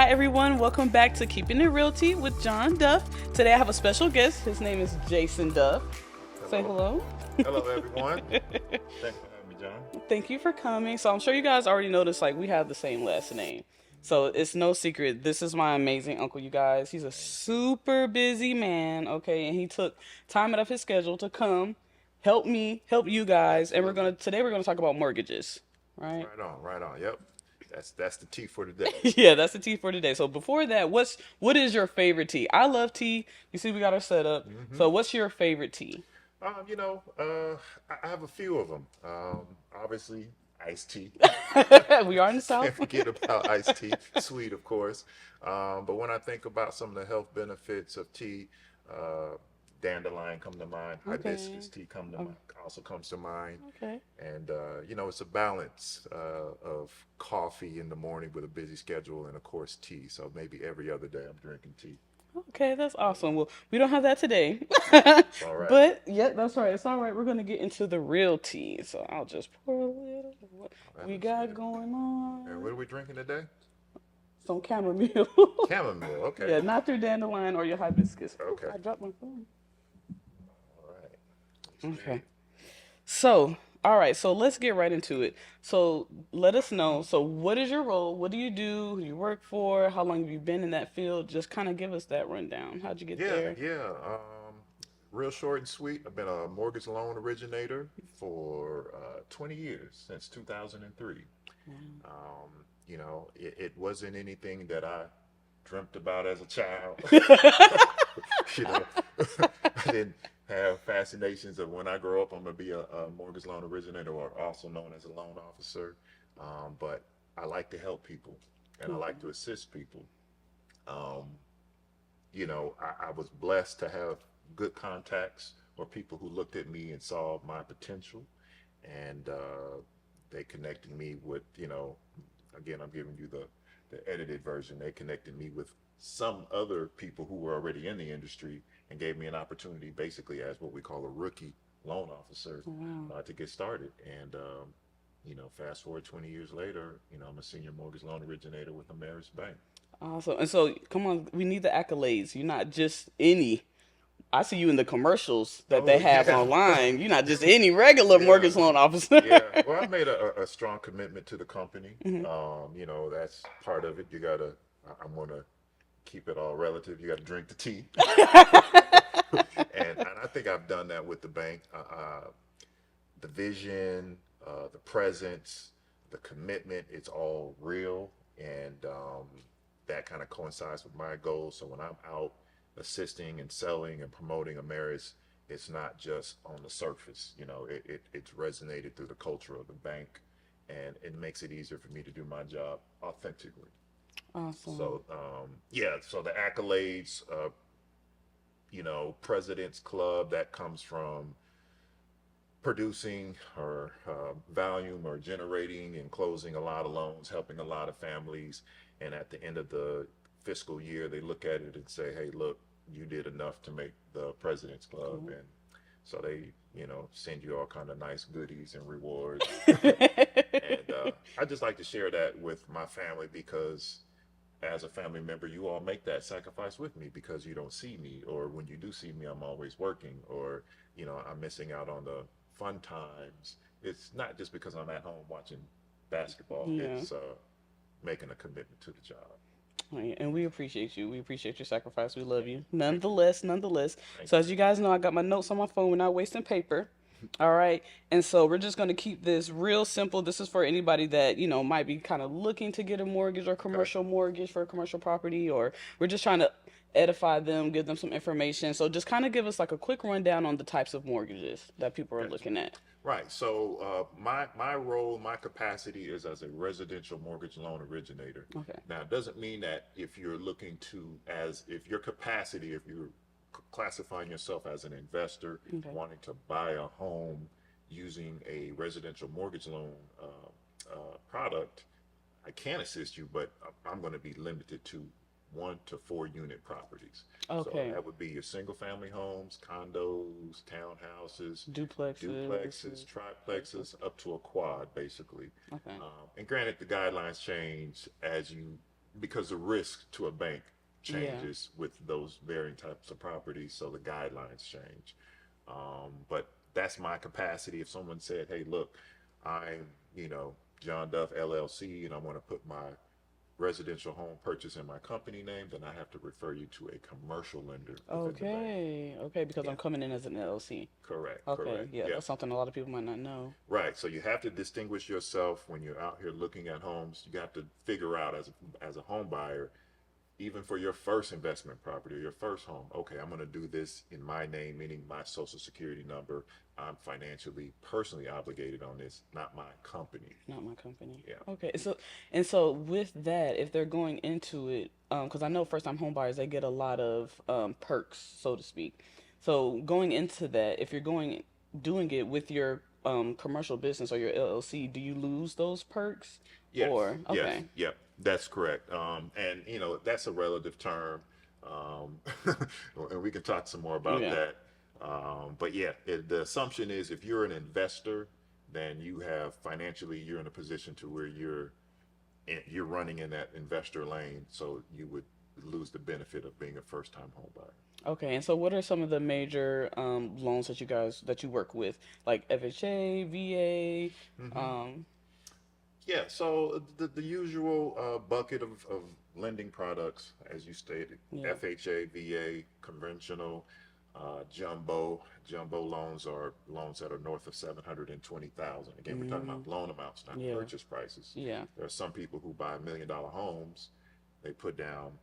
Hi everyone, welcome back to Keeping It Realty with John Duff. Today I have a special guest. His name is Jayson Duff. Say Hello. hello. Hello, everyone. Thanks for having me, John. Thank you for coming. So I'm sure you guys already noticed like we have the same last name. So it's no secret. This is my amazing uncle, you guys. He's a super busy man, okay, and he took time out of his schedule to come help me, help you guys, and Absolutely. we're gonna talk about mortgages, right? Right on, right on. Yep. That's the tea for today. Yeah, that's the tea for today. So before that, what is your favorite tea? I love tea. You see, we got our setup. hmm So what's your favorite tea? I have a few of them. Obviously, iced tea. We are in the Can't South. forget about iced tea. Sweet, of course. But when I think about some of the health benefits of tea, uh, dandelion come to mind. Okay. Hibiscus tea come to Oh, mind. Also comes to mind. okay. And it's a balance of coffee in the morning with a busy schedule, and of course tea. So maybe every other day I'm drinking tea. Okay, that's awesome. Well, we don't have that today. It's all right. But yeah, that's right. It's all right. We're gonna get into the real tea. So I'll just pour a little of what we got Understood. going And on. what are we drinking today? Some chamomile. Chamomile. Okay. Yeah, not through dandelion or your hibiscus. Ooh, Okay. I dropped my phone. All right. Let's get Okay. it. So, all right, so let's get right into it. So, let us know. So, what is your role? What do you do? Who do you work for? How long have you been in that field? Just kind of give us that rundown. How'd you get Yeah, there? yeah. Real short and sweet. I've been a mortgage loan originator for 20 years, since 2003. It wasn't anything that I dreamt about as a child. you know, I didn't have fascinations of when I grow up, I'm going to be a mortgage loan originator or also known as a loan officer. But I like to help people and I like to assist people. Um, I was blessed to have good contacts or people who looked at me and saw my potential, and they connected me with, again, I'm giving you the edited version. They connected me with some other people who were already in the industry and gave me an opportunity, basically as what we call a rookie loan officer, Wow. to get started. And fast forward 20 years later, I'm a senior mortgage loan originator with Ameris Bank. Awesome. And so, come on, we need the accolades. You're not just any. I see you in the commercials that they Oh have yeah, online. You're not just any regular yeah, mortgage loan officer. yeah. Well, I made a strong commitment to the company. Mhm. That's part of it. You gotta. I'm gonna keep it all relative. You gotta drink the tea, and I think I've done that with the bank. The vision, the presence, the commitment. It's all real, and that kind of coincides with my goals. So when I'm out assisting and selling and promoting Ameris, it's not just on the surface. It's resonated through the culture of the bank, and it makes it easier for me to do my job authentically. Awesome. So yeah, so the accolades, President's Club, that comes from producing or volume or generating and closing a lot of loans, helping a lot of families. And at the end of the fiscal year, they look at it and say, hey, look, you did enough to make the President's Club. Cool. And so they, send you all kind of nice goodies and rewards. And I just like to share that with my family because as a family member, you all make that sacrifice with me because you don't see me, or when you do see me, I'm always working, or I'm missing out on the fun times. It's not just because I'm at home watching basketball. Yeah. It's making a commitment to the job. Right, and we appreciate you. We appreciate your sacrifice. We love you. Nonetheless, nonetheless. Thank So you. as you guys know, I got my notes on my phone. We're not wasting paper. All right. And so we're just going to keep this real simple. This is for anybody that, might be kind of looking to get a mortgage or Okay. commercial mortgage for a commercial property, or we're just trying to edify them, give them some information. So just kind of give us like a quick rundown on the types of mortgages that people are Gotcha. looking at. Right. So my role, my capacity is as a residential mortgage loan originator. Okay. Now, it doesn't mean that if you're looking to, as if your capacity, if you're classifying yourself as an investor Okay. wanting to buy a home using a residential mortgage loan product, I can assist you, but I'm going to be limited to 1 to 4 unit properties. So Okay. that would be your single family homes, condos, townhouses, duplexes, Duplexes. triplexes, up to a quad, basically. Okay. And granted, the guidelines change as you because the risk to a bank Yeah. changes with those varying types of properties, so the guidelines change. But that's my capacity. If someone said, "Hey, look, I'm, John Duff LLC, and I want to put my residential home purchase in my company name," then I have to refer you to a commercial lender within the bank. Okay. Okay, because Yeah, I'm coming in as an LLC. correct, Okay, correct. yeah, Yeah, that's something a lot of people might not know. right. So you have to distinguish yourself when you're out here looking at homes. You have to figure out as a home buyer, even for your first investment property or your first home, okay, I'm going to do this in my name, meaning my social security number. I'm financially, personally obligated on this, not my company. Not my company. Yeah. Okay, so with that, if they're going into it, because I know first-time home buyers, they get a lot of perks, so to speak. So going into that, if you're doing it with your commercial business or your LLC, do you lose those perks? Yes, Or yes, okay, yep, that's correct. And that's a relative term, and we can talk some more about yeah, that. But yeah, the assumption is if you're an investor, then you're in a position to where you're running in that investor lane, so you would lose the benefit of being a first-time home buyer. okay. And so, what are some of the major loans that you work with, like FHA, VA? Hmm. Yeah, so the usual bucket of lending products, as you stated, Yeah. FHA, VA, conventional, jumbo. Jumbo loans are loans that are north of 720,000. Again, we're talking Mm, about loan amounts, not yeah. purchase prices. Yeah. There are some people who buy $1 million homes, they put down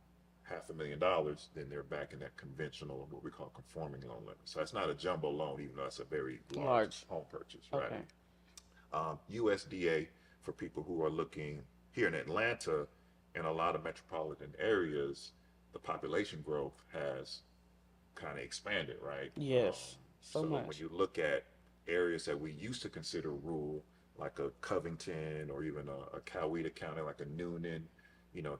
$500,000, then they're back in that conventional, what we call conforming loan limit. So that's not a jumbo loan, even though it's a very large Large. home purchase, right? Okay. USDA for people who are looking here in Atlanta and a lot of metropolitan areas, the population growth has kind of expanded, right? Yes. So So when much. you look at areas that we used to consider rural, like a Covington or even a Coweta County, like a Noonan,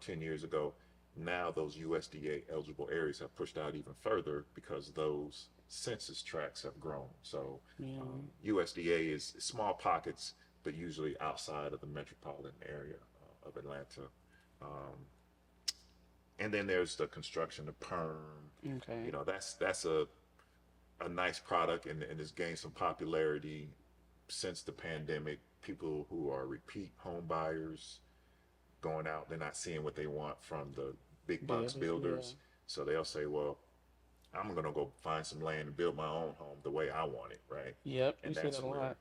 10 years ago, now those USDA eligible areas have pushed out even further because those census tracts have grown. So Yeah. USDA is small pockets, but usually outside of the metropolitan area of Atlanta. Um, and then there's the construction of perm. Okay. That's a nice product, and it's gained some popularity since the pandemic. People who are repeat home buyers going out, they're not seeing what they want from the big box Builders. Yeah. builders. So they'll say, well, I'm gonna go find some land and build my own home the way I want it, right? Yep. You And see that a lot.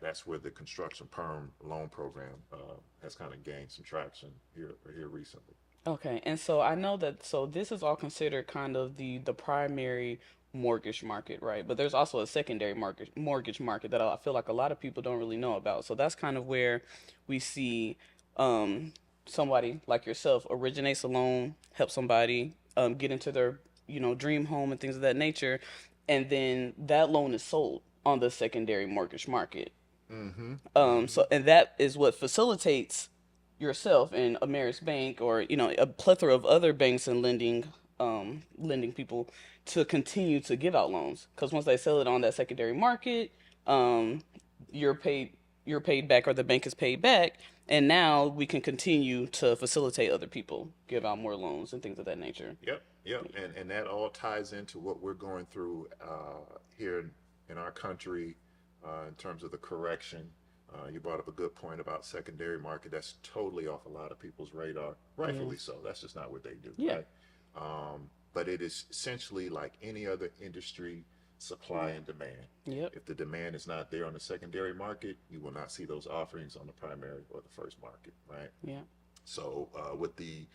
that's where the construction perm loan program has kind of gained some traction here recently. Okay. And so I know that so this is all considered kind of the primary mortgage market, right? But there's also a secondary mortgage market that I feel like a lot of people don't really know about. So that's kind of where we see um somebody like yourself originates a loan, help somebody get into their, dream home and things of that nature, and then that loan is sold on the secondary mortgage market. Mm-hmm. So and that is what facilitates yourself and Ameris Bank or a plethora of other banks and lending people to continue to give out loans because once they sell it on that secondary market, um, you're paid you're paid back or the bank is paid back, and now we can continue to facilitate other people give out more loans and things of that nature. Yep, yep, and that all ties into what we're going through here in our country in terms of the correction. You brought up a good point about secondary market. That's totally off a lot of people's radar, rightfully Yes. so. That's just not what they do, Yeah. right? But it is essentially like any other industry, supply and demand. Yep. If the demand is not there on the secondary market, you will not see those offerings on the primary or the first market, right? Yeah. So with the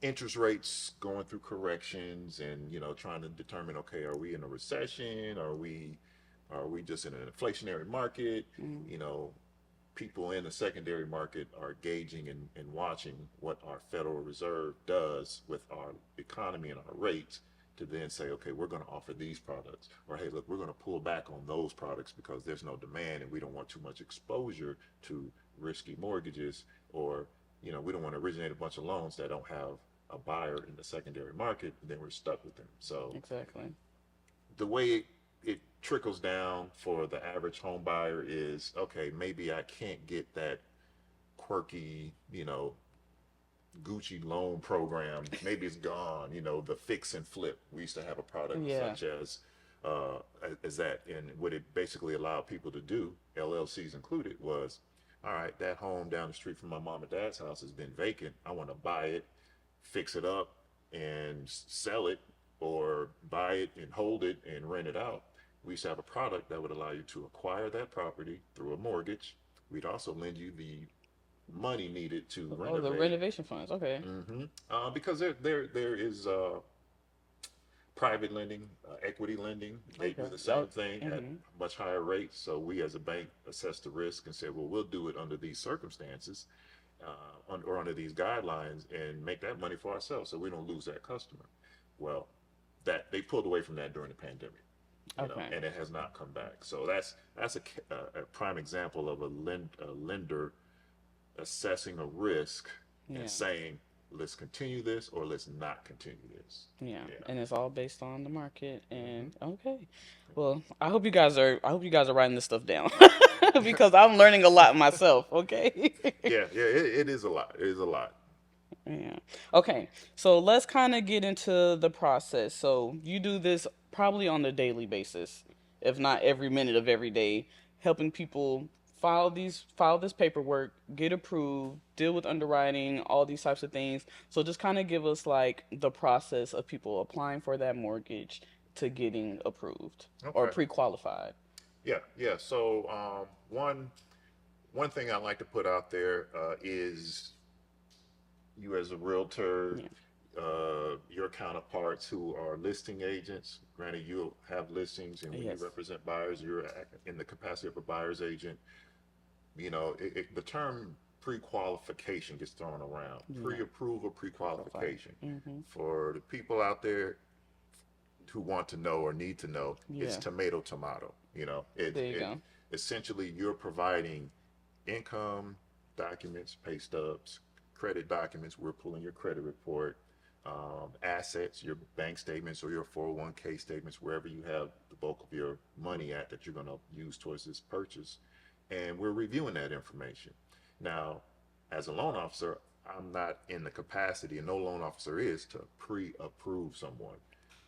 interest rates going through corrections and trying to determine, okay, are we in a recession, are we just in an inflationary market, Mm. you know people in the secondary market are gauging and watching what our Federal Reserve does with our economy and our rates to then say, okay, we're going to offer these products, or hey, look, we're going to pull back on those products because there's no demand and we don't want too much exposure to risky mortgages, or we don't want to originate a bunch of loans that don't have a buyer in the secondary market, and then we're stuck with them. So Exactly. the way it trickles down for the average home buyer is, okay, maybe I can't get that quirky, Gucci loan program. Maybe it's gone. The fix and flip. We used to have a product Yeah. such uh, as that, and what it basically allowed people to do, LLCs included, was, all right, that home down the street from my mom and dad's house has been vacant. I want to buy it, fix it up, and sell it, or buy it and hold it and rent it out. We used to have a product that would allow you to acquire that property through a mortgage. We'd also lend you the money needed to Oh, the renovate. renovation funds. Okay. Because there is private lending, equity lending. They Okay. do the Oh, same thing at mm-hmm. much higher rates. So we as a bank assess the risk and say, well, we'll do it under these circumstances, or under these guidelines, and make that money for ourselves, so we don't lose that customer. Well, that they pulled away from that during the pandemic, Okay. and it has not come back. So that's a prime example of a lender assessing a risk and Yeah. saying, let's continue this or let's not continue this. Yeah, Yeah. and it's all based on the market. Hmm. And okay, well, I hope you guys are writing this stuff down because I'm learning a lot myself. Okay. Yeah, yeah, it is a lot. It is a lot. Yeah. Okay. So let's kind of get into the process. So you do this probably on a daily basis, if not every minute of every day, helping people file this paperwork, get approved, deal with underwriting, all these types of things. So just kind of give us like the process of people applying for that mortgage to getting approved or Okay. pre-qualified. Yeah, yeah. So one thing I like to put out there is, you as a realtor, Yeah. your counterparts who are listing agents. Granted, you'll have listings, and when you Yes. represent buyers, you're in the capacity of a buyer's agent. The term pre-qualification gets thrown around. Yeah. Pre-approval, Qualified. pre-qualification. Mm-hmm. For the people out there who want to know or need to know, it's Yeah. tomato tomato. There you It go. essentially, you're providing income documents, pay stubs, credit documents. We're pulling your credit report, assets, your bank statements or your 401k statements, wherever you have the bulk of your money at that you're going to use towards this purchase, and we're reviewing that information. Now, as a loan officer, I'm not in the capacity, and no loan officer is, to pre-approve someone.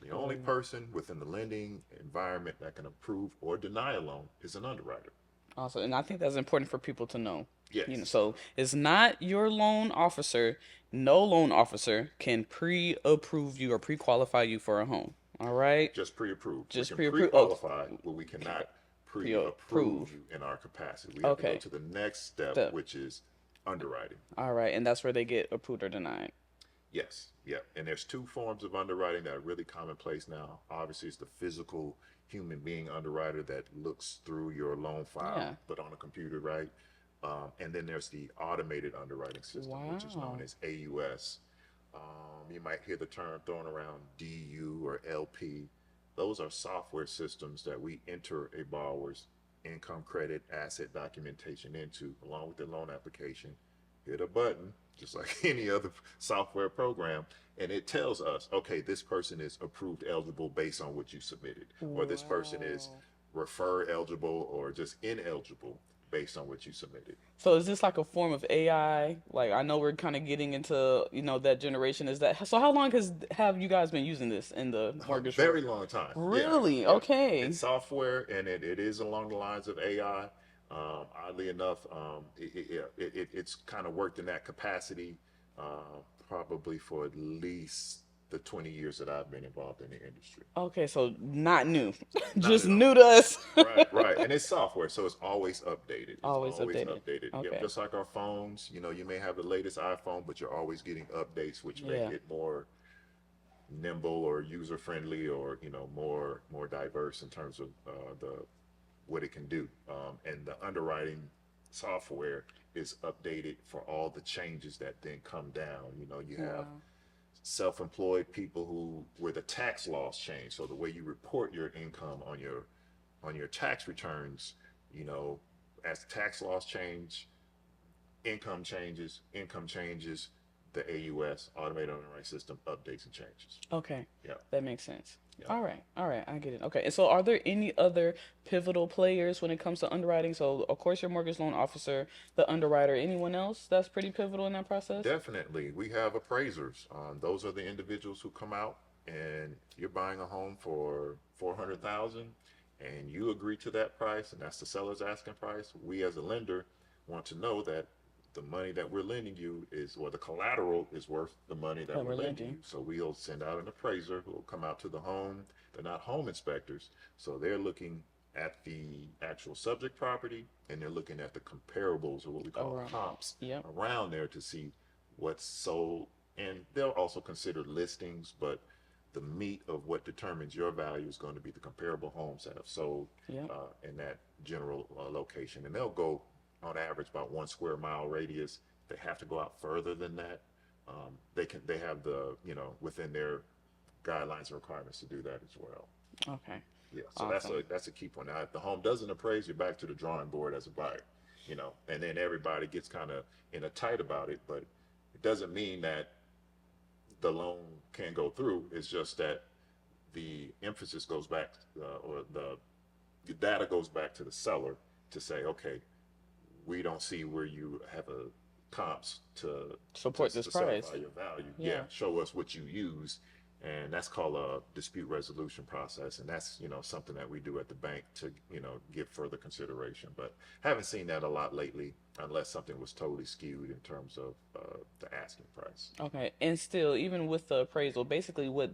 The only Oh. person within the lending environment that can approve or deny a loan is an underwriter. Also, and I think that's important for people to know. Yes. So it's not your loan officer. No loan officer can pre-approve you or pre-qualify you for a home. All right? Just pre-approved. We Just can pre-approve. Oh, pre-qualify, but we cannot pre-approve pre-approve. you in our capacity. We have to go Okay. to the next step, The which is underwriting. All right, and that's where they get approved or denied. Yes, yeah. And there's two forms of underwriting that are really commonplace now. Obviously, it's the physical human being underwriter that looks through your loan file, Yeah. but on a computer, right? And then there's the automated underwriting system, which is known Wow. as AUS. You might hear the term thrown around, DU or LP. Those are software systems that we enter a borrower's income, credit, asset documentation into, along with their loan application. Hit a button, just like any other software program, and it tells us, okay, this person is approved eligible based on what you submitted, or this person is Wow. refer eligible or just ineligible based on what you submitted. So is this like a form of AI? Like I know we're kind of getting into, that generation. Is that so? How long have you guys been using this in the A mortgage world? very long time. Yeah, Really? yeah. It's Okay. software, and it is along the lines of AI. Oddly enough, it's kind of worked in that capacity, probably for at least the 20 years that I've been involved in the industry. Okay, so not new. Not Just at all. new to us. Right, right. And it's software, so it's always updated. It's Always always updated. updated. Yep, Okay. just like our phones, you may have the latest iPhone, but you're always getting updates which make Yeah. it more nimble or user friendly, or more diverse in terms of the what it can do. And the underwriting software is updated for all the changes that then come down. You have Wow. self-employed people who where the tax laws change, so the way you report your income on your tax returns, as tax laws change, income changes, the AUS automated underwriting system updates and changes. Okay, Yeah, that makes sense. yeah. All right, I get it. Okay, and so are there any other pivotal players when it comes to underwriting? So, of course, your mortgage loan officer, the underwriter, anyone else that's pretty pivotal in that process? Definitely. We have appraisers. Those are the individuals who come out and you're buying a home for 400,000 and you agree to that price and that's the seller's asking price. We as a lender want to know that the money that we're lending you is, or the collateral is worth the money that That we're we're lending lending. you. So we'll send out an appraiser who will come out to the home. They're not home inspectors. So they're looking at the actual subject property and they're looking at the comparables or what we call Around. comps Yep. around there to see what's sold, and they'll also consider listings, but the meat of what determines your value is going to be the comparable homes that have sold Yep. in that general location. And they'll go on average about 1 square mile radius. They have to go out further than that. They have the, within their guidelines and requirements to do that as well. Okay. Yeah, so Awesome. that's a key point. Now, if the home doesn't appraise, you're back to the drawing board as a buyer, and then everybody gets kind of in a tight about it, but it doesn't mean that the loan can't go through. It's just that the emphasis goes back, or the data goes back to the seller to say, okay, we don't see where you have a comps Support this to price. certify your value. Yeah, Yeah. show us what you use, and that's called a dispute resolution process, and that's something that we do at the bank to give further consideration. But haven't seen that a lot lately, unless something was totally skewed in terms of the asking price. Okay. And still, even with the appraisal, basically what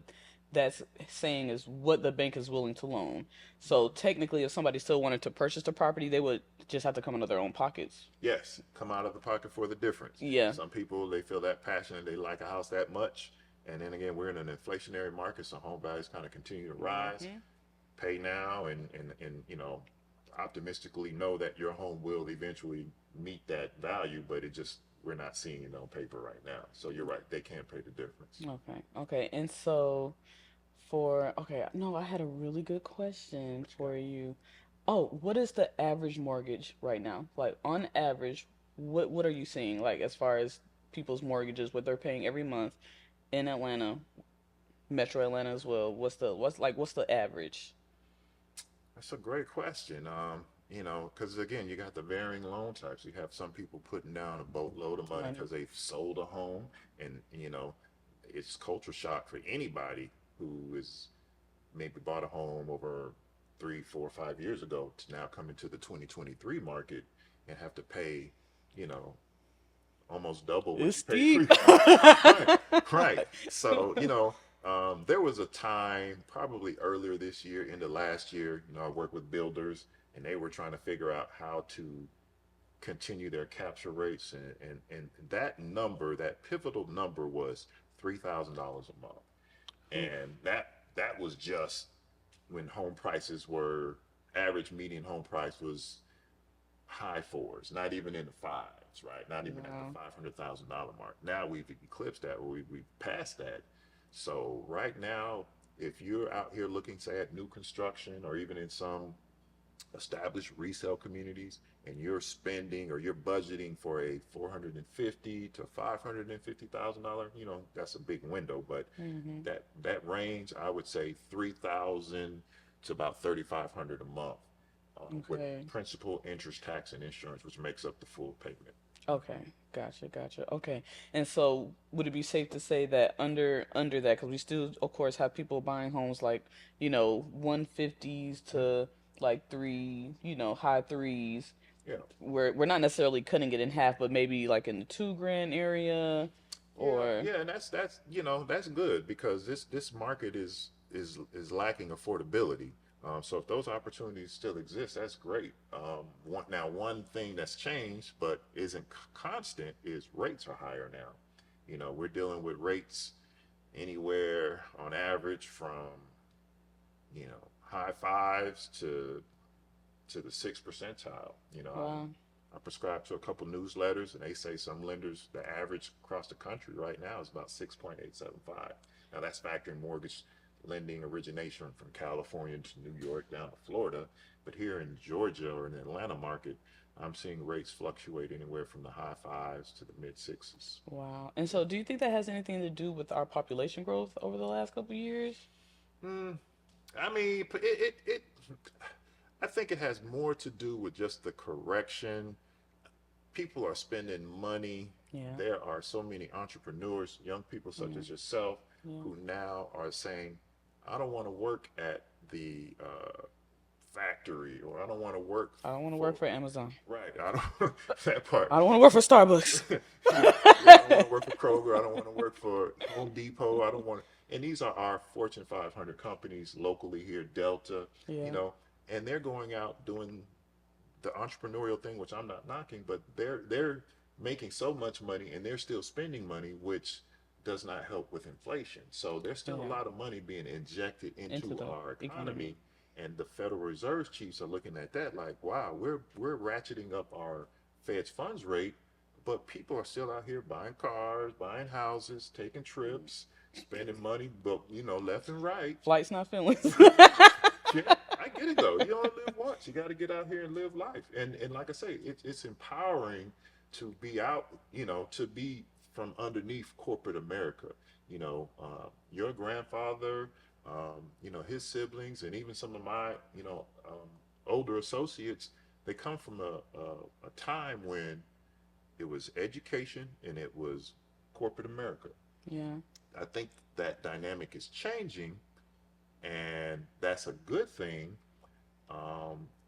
that's saying is what the bank is willing to loan. So technically, if somebody still wanted to purchase the property, they would just have to come out of their own pockets. Yes, come out of the pocket for the difference. Yeah. Some people, they feel that passionate, they like a house that much, and then again, we're in an inflationary market, so home values kind of continue to rise. Hmm. Pay now, and optimistically know that your home will eventually meet that value, but it just, we're not seeing it on paper right now. So you're right, they can't pay the difference. Okay. Okay. And so okay, no, I had a really good question What you for got? you. Oh, what is the average mortgage right now? Like on average, what are you seeing like as far as people's mortgages, what they're paying every month in Atlanta, Metro Atlanta as well? What's the average? That's a great question. Because again, you got the varying loan types. You have some people putting down a boatload of money Money. because they've sold a home, and it's culture shock for anybody who is maybe bought a home over 3, 4, 5 years ago to now come into the 2023 market and have to pay, you know, almost double what It's you paid steep. previously. Right, right. So, there was a time probably earlier this year, into last year, I worked with builders and they were trying to figure out how to continue their capture rates. And that number, that pivotal number was $3,000 a month. Oof. And that was just when home prices were, average median home price was high fours, not even in the fives, right? Not even at the Wow. $500,000 mark. Now we've eclipsed that, or we've passed that. So right now, if you're out here looking, say, at new construction or even in some established resale communities, and you're spending or you're budgeting for a 450 to $550,000, that's a big window. But Hmm. that range, I would say 3,000 to about 3,500 a month, with Okay. principal, interest, tax, and insurance, which makes up the full payment. Okay, gotcha, gotcha. Okay, and so would it be safe to say that under that, because we still, of course, have people buying homes like 150s to like high threes, Yeah, where we're not necessarily cutting it in half, but maybe like in the 2 grand area, yeah, or yeah, and that's that's good because this market is lacking affordability. So if those opportunities still exist, that's great. One thing that's changed but isn't constant is rates are higher now. We're dealing with rates anywhere on average from high fives to the sixth percentile. wow, I prescribe to a couple newsletters, and they say some lenders, the average across the country right now is about 6.875. Now that's factoring mortgage lending origination from California to New York down to Florida, but here in Georgia or in the Atlanta market, I'm seeing rates fluctuate anywhere from the high fives to the mid sixes. Wow. And so, do you think that has anything to do with our population growth over the last couple of years? Hmm. I mean, I think it has more to do with just the correction. People are spending money. Yeah. There are so many entrepreneurs, young people such Yeah. as yourself, Yeah. who now are saying, I don't want to work at the factory, or I don't want to work I don't want to work for, for Amazon. right, I don't, that part. I don't want to work for Starbucks. Yeah, yeah, I don't want to work for Kroger. I don't want to work for Home Depot. I don't want to, and these are our Fortune 500 companies locally here, Delta, you Yeah. know, and they're going out doing the entrepreneurial thing, which I'm not knocking, but they're making so much money and they're still spending money, which does not help with inflation. So there's still a Yeah. lot of money being injected Into into the our economy. economy, and the Federal Reserve chiefs are looking at that like, wow, we're ratcheting up our Fed's funds rate, but people are still out here buying cars, buying houses, taking trips, spending money, but left and right. Flights, not feelings. Yeah, I get it though. You only live once. You got to get out here and live life. And like I say, it's empowering to be out. To be from underneath corporate America. Your grandfather, his siblings, and even some of my older associates. They come from a time when it was education and it was corporate America. Yeah. I think that dynamic is changing, and that's a good thing.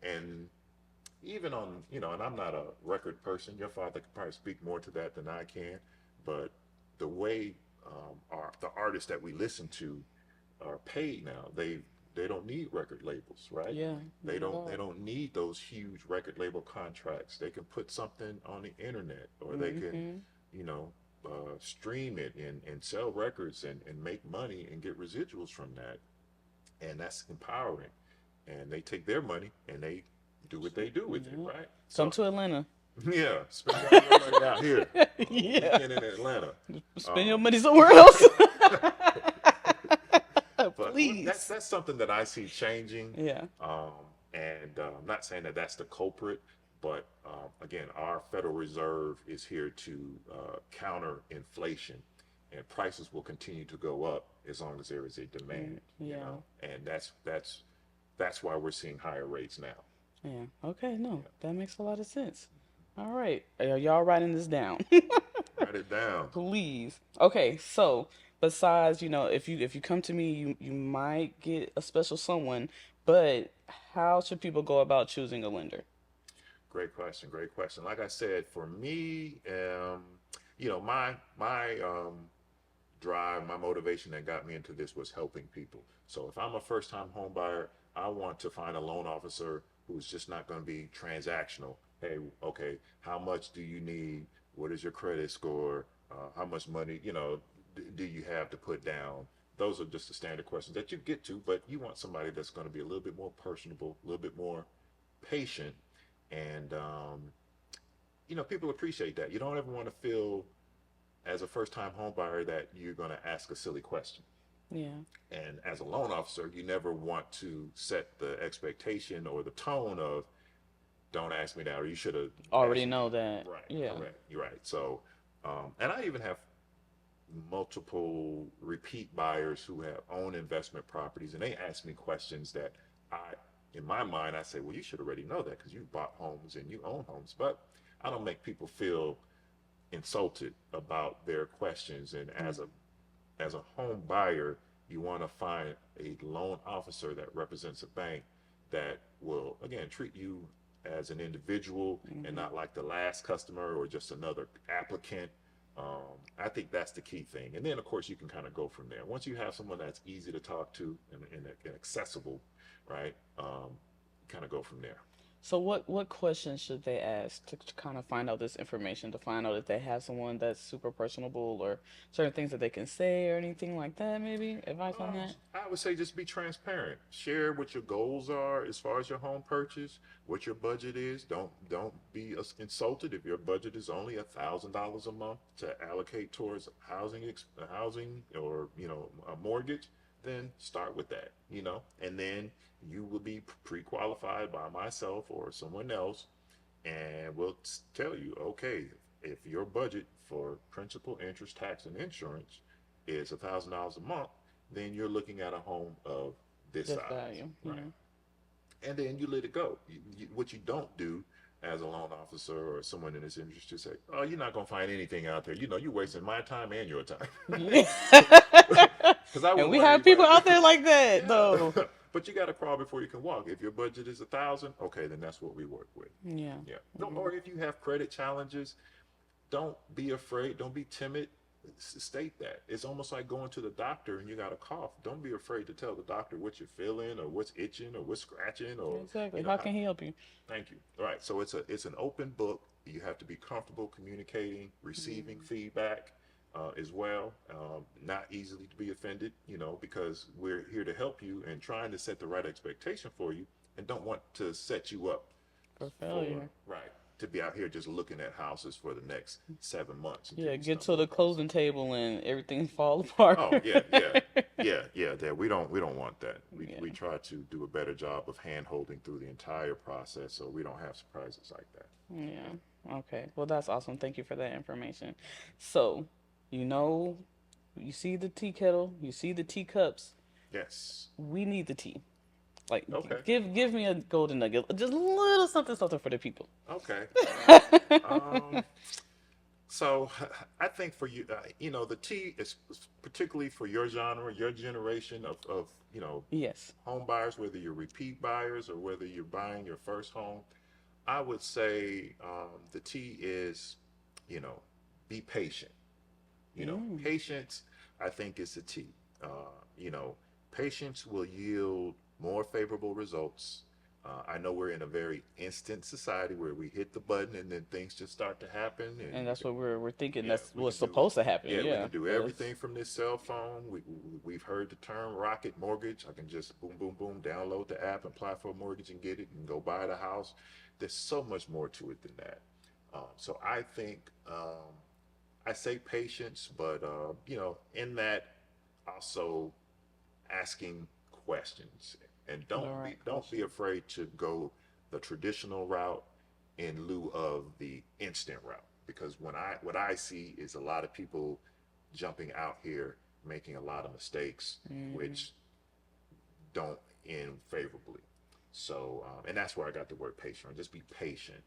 And even on, and I'm not a record person. Your father could probably speak more to that than I can. But the way the artists that we listen to are paid now, they don't need record labels, right? Yeah. They Not at don't they all. don't need those huge record label contracts. They can put something on the internet, or they can, Mm-hmm. you know, stream it and sell records and make money and get residuals from that, and that's empowering. And they take their money and they do what they do with it, Yeah. right? Come So to Atlanta. yeah, spend all your money out here on the Yeah. weekend in Atlanta. Spend your Um, money somewhere else. but that's Please. that's something that I see changing. Yeah. And I'm not saying that that's the culprit, but again, our Federal Reserve is here to counter inflation, and prices will continue to go up as long as there is a demand. Yeah. And that's why we're seeing higher rates now. Yeah. Okay. No, Yeah. that makes a lot of sense. All right. Are y'all writing this down? Write it down. Please. Okay. So, besides, if you come to me, you might get a special someone, but how should people go about choosing a lender? Great question. Great question. Like I said, for me, my drive, my motivation that got me into this was helping people. So if I'm a first-time home buyer, I want to find a loan officer who's just not going to be transactional. Hey, okay, how much do you need? What is your credit score? How much money, do you have to put down? Those are just the standard questions that you get to, but you want somebody that's going to be a little bit more personable, a little bit more patient, and people appreciate that. You don't ever want to feel as a first time home buyer that you're going to ask a silly question. Yeah. And as a loan officer, you never want to set the expectation or the tone of, don't ask me that, or you should have Already asked me. know that. Right, Yeah. correct. You're right. So, and I even have multiple repeat buyers who have owned investment properties, and they ask me questions that I, in my mind, I say, well, you should already know that because you bought homes and you own homes. But I don't make people feel insulted about their questions. And Yeah. as a home buyer, you want to find a loan officer that represents a bank that will again treat you as an individual and Hmm. not like the last customer or just another applicant. I think that's the key thing. And then, of course, you can kind of go from there. Once you have someone that's easy to talk to and accessible, right? Kind of go from there. So what questions should they ask to kind of find out this information, to find out if they have someone that's super personable or certain things that they can say or anything like that, maybe? Advice on Um, that? I would say just be transparent. Share what your goals are as far as your home purchase, what your budget is. Don't be insulted if your budget is only $1,000 a month to allocate towards housing or a mortgage. Then start with that, and then you will be pre-qualified by myself or someone else, and we'll tell you, okay, if your budget for principal, interest, tax, and insurance is $1,000 a month, then you're looking at a home of this This size, value. right? Yeah. And then you let it go. What you don't do as a loan officer or someone in this industry, say, oh, you're not going to find anything out there. You're wasting my time and your time. Yeah. Because I And wouldn't we want have people anybody. out there like that, though. Yeah. But you got to crawl before you can walk. If your budget is 1,000, okay, then that's what we work with. Yeah. Yeah. Or if you have credit challenges, don't be afraid. Don't be timid. State that. It's almost like going to the doctor and you got a cough. Don't be afraid to tell the doctor what you're feeling or what's itching or what's scratching or Exactly. How can he help you? thank you. All right. So it's an open book. You have to be comfortable communicating, receiving feedback as well. Not easily to be offended, because we're here to help you and trying to set the right expectation for you, and don't want to set you up For for failure. right to be out here just looking at houses for the next 7 months until Yeah, you get to stumble the across closing table and everything fall apart. Oh yeah, yeah, yeah. That we don't want that. We Yeah. we try to do a better job of hand holding through the entire process, so we don't have surprises like that. Yeah. Okay. Well, that's awesome. Thank you for that information. So, you know, you see the tea kettle, you see the teacups. Yes. We need the tea. Like, Okay. give me a golden nugget, just a little something, something for the people. Okay. Um. So I think for you, the tea is particularly for your genre, your generation of Yes. home buyers, whether you're repeat buyers or whether you're buying your first home. I would say the T is, you know, be patient. Mm. Patience, I think, is the T. Uh, you know, Patience will yield more favorable results. I know we're in a very instant society where we hit the button and then things just start to happen, and And that's what we're thinking. yeah, That's we what's can do supposed to happen. yeah, we Yeah. can do But it's, everything from this cell phone. We've heard the term rocket mortgage. I can just boom, boom, boom, download the app, apply for a mortgage, and get it, and go buy the house. There's so much more to it than that. So I think I say patience, but in that also asking questions, and the don't be right don't be question. afraid to go the traditional route in lieu of the instant route, because what I see is a lot of people jumping out here making a lot of mistakes Hmm. which don't end favorably. So and that's where I got the word patient. Just be patient.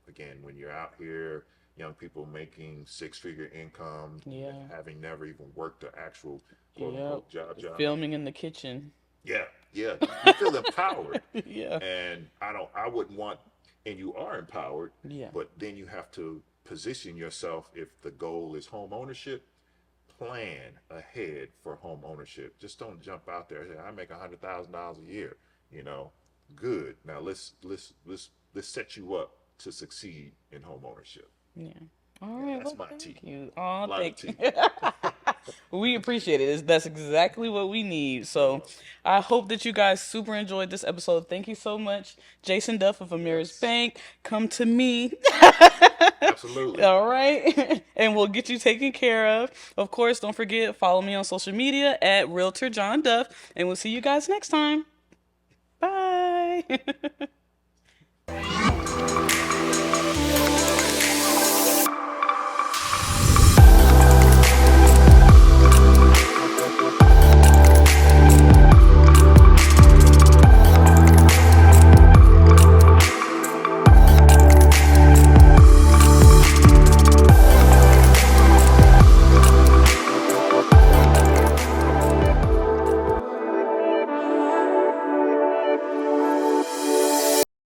Again, when you're out here, young people making six-figure income, Yeah. having never even worked an actual quote Yep. unquote job. Filming in the kitchen. Yeah, yeah, you feel empowered, Yeah. and I wouldn't want, and you are empowered, Yeah. but then you have to position yourself. If the goal is home ownership, plan ahead for home ownership. Just don't jump out there and say, I make $100,000 a year. You know, good. Now let's set you up to succeed in home ownership. Yeah. All Yeah, right. that's Well, my thank T. you. A Oh, lot of thank you. T. We appreciate it. That's exactly what we need. You're So welcome. I hope that you guys super enjoyed this episode. Thank you so much, Jayson Duff of Ameris Yes, Bank. Come to me. absolutely. All right. And we'll get you taken care of. Of course, don't forget, follow me on social media at Realtor John Duff. And we'll see you guys next time. Bye.